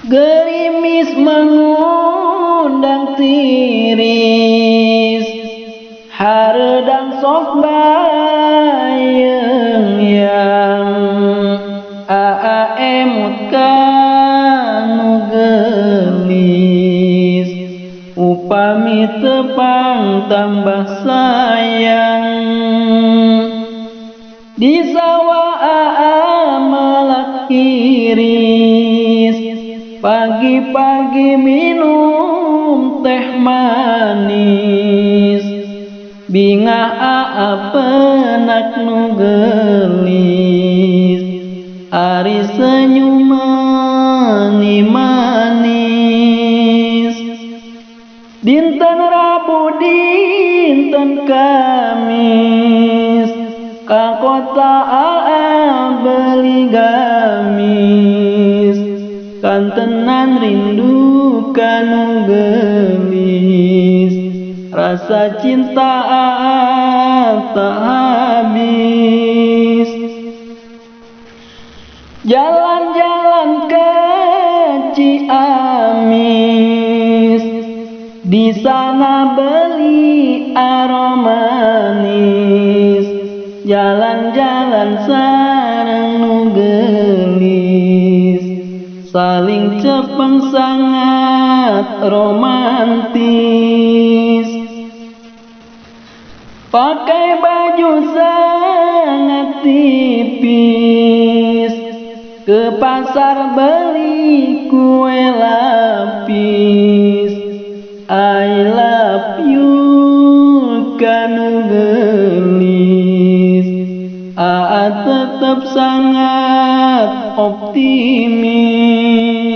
Gerimis mengundang tiris, hareudang sok bayeung yang emut kanu gelis, upami tepang tambah sayang. Di sawah melak iris, pagi-pagi minum teh manis, bingah penak nu gelis, ari senyum manis. Dinten Rabu dinten Kamis, ka kota beli gamis, kantenan rindu kanu gelis, rasa cinta tak habis. Jalan-jalan ke Ciamis, di sana beli aromanis, jalan-jalan sareng nu gelis, saling cepeng sangat romantis. Pakai baju sangat tipis, ke pasar beli kue lapis, I love you kanu gelis, tetap sangat optimis.